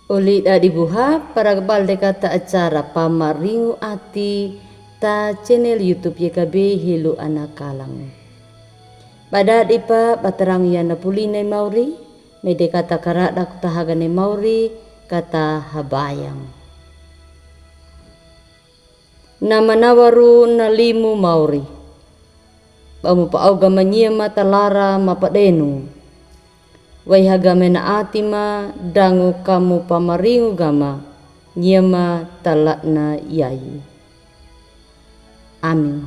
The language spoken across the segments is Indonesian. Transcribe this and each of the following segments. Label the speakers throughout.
Speaker 1: Uli da dibuha para balde kata acara pamaringu ati ta channel YouTube YKB Hilu Anak Kalang. Pada dipa baterang yana pulinay mauri, mede kata karada kutahagane mauri kata habayang. Nama nawaru na limu mauri. Bamu paauga manyia mata lara mapadenu. Wai hagame na atima dangu kamu pamaringu gama nyema talakna yai. Amin.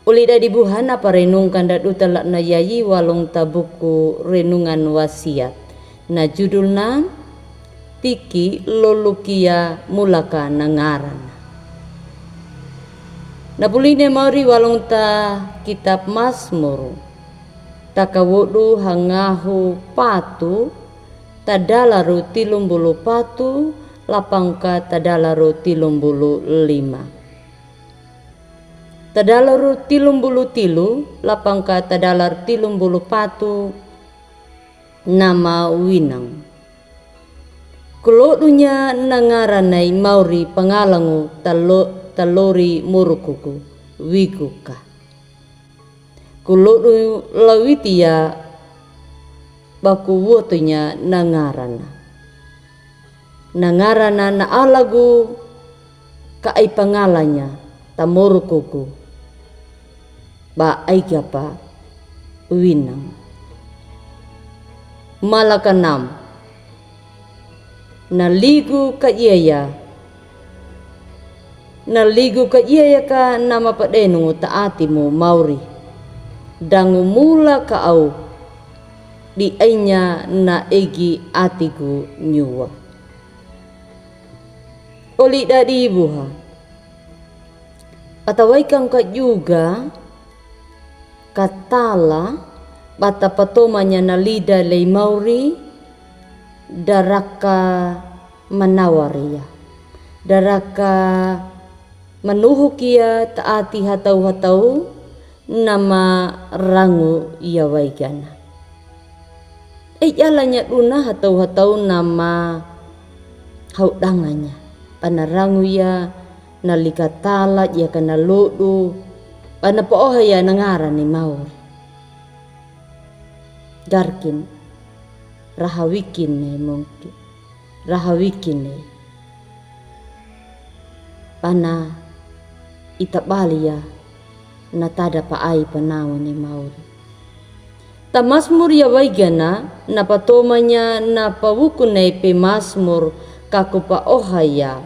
Speaker 1: Uli da dibuhan apa renungkan dadu talakna yai walong tabuku renungan wasiat. Na judulna Tiki Lolukia Mulaka Nangaran. Na puline mauri walong ta kitab Mazmur. Takawodu hangahu patu tadalaru tilumbulu patu lapangka tadalaru tilumbulu lima. Tadalaru tilumbulu tilu lapangka tadalar tilumbulu patu nama winang. Kulodunya nangaranay mauri pangalangu talori murukuku wiguka. Kulodu lawitia baku wotunya nangarana. Nangarana na alagu kaay pangalanya tamurukuku. Ba ay pa winang. Malakanam. Naligu ka iyaya. Naligu ka iyaya ka nama padenu taatimu mauri. Dangu mula kau di ainya na egi atiku nyuwa. Oli dari ibuha. Patawai kang ka juga katala bata patomanya na lida lay mauri daraka manawaria. Daraka manuhukia taati hatau-hatau nama rangu yawaigana. Jalanya duna hatau-hatau nama haudanganya. Panarangu ya nalikatala ya kana lodu. Panapooha ya nangaran ni maur. Garkin rahawikin ne mungkin. Rahawikin ne. Pana itabali ya natada paai panawan ni mauri. Tamasmur ya waigana na patomanya na pawukunay pe masmur kaku pa ohaya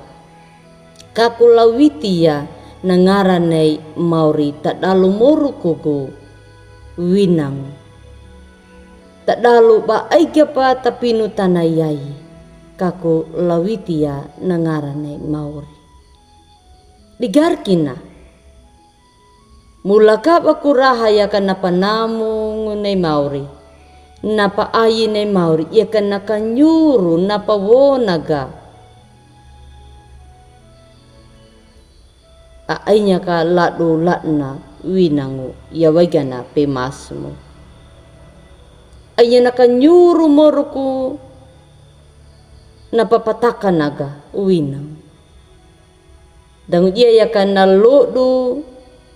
Speaker 1: kaku lawitia nangaranay mauri tadalu morukuku winang. Tadalu ba ay pa tapinu tanayay kaku lawitia nangaranay mauri. Digarkina. Mula ka aku rahaya ka napanamu ngunay mauri. Napaayi nay mauri. Iya ka nakanyuru napawonaga. Aaynya ka ladu latna winangu. Yawagana pemasmu. Aynya nakanyuru moruku. Napapatakan naga winang. Dan iya ka naludu.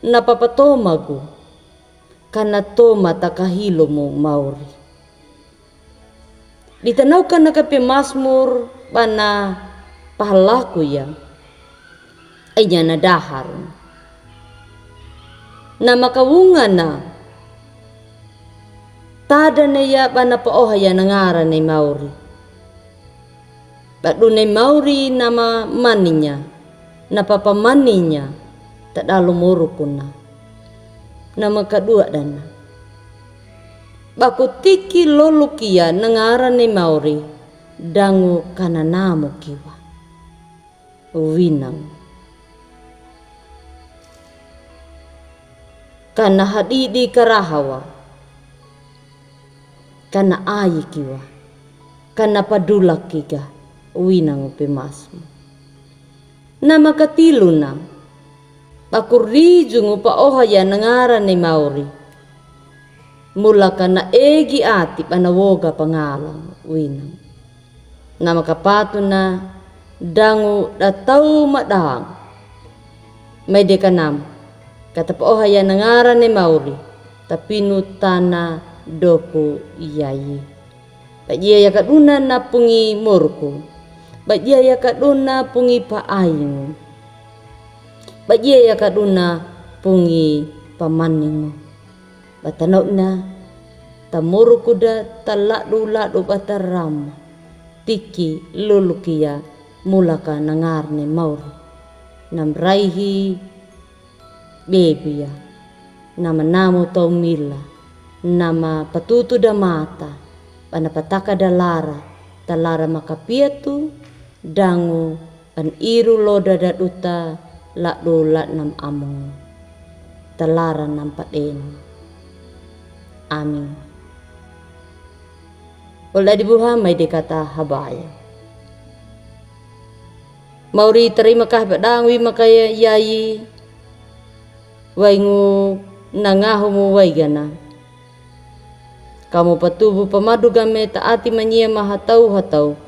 Speaker 1: Napapatomagu kana toma takahilo mo mauri. Ditanaw ka na kape masmur pana pahalaku ya ay niya nadahar na makawunga na tada na ya pana paohaya nangaran ni mauri. Badunay mauri nama maninya napapamaninya tadalu murukuna. Nama kedua dana. Baku tiki lolukia nangaran ni mauri. Dangu kananamu kiwa. Winang. Kana hadidi karahawa. Kana ayi kiwa. Kana padulak kiga. Winang pemasmu. Nama katilu na. Pakurijungu pa ohaya nangaran ni mauri. Mula ka na egi ati panawoga pangalang winang. na makapatu na dangu datau madang may dekanam katapo haya nangaran ni Mauri tapinu tana doku yayi bajia ya kaduna na pungi morku bajia ya kaduna pungi paaing bajia ya kaduna pungi pamaning batanau na tamuru kuda taladu ladu bataram tiki lulukia mulaka nangarne Mauri namraihi bebia nama namo tau mila nama patutu da mata panapataka da lara talara makapiatu dangu an iru loda da duta ladu lat nam among talara nam paden amin. Wala dibuha may dikata habaya. Mauri terima kasih badang wi makaya yayi waingu nangahu mu waigana. Kamu patubu pamadu game taati manyia mahatau hatau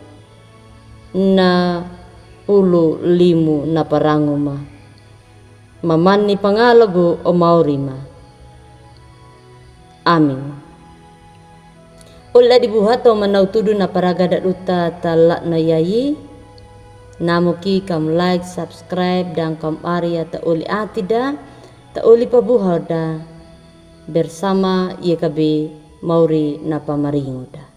Speaker 1: na ulu limu na parangu ma. Mamani pangalagu o Mauri ma. Amin. Ulla dibuhato manau tudu na paragada duta talak na yayi. Namuki kam like, subscribe dan kam arya ta uli atida ta uli pabuhada bersama YKB Mauri na pamaringoda.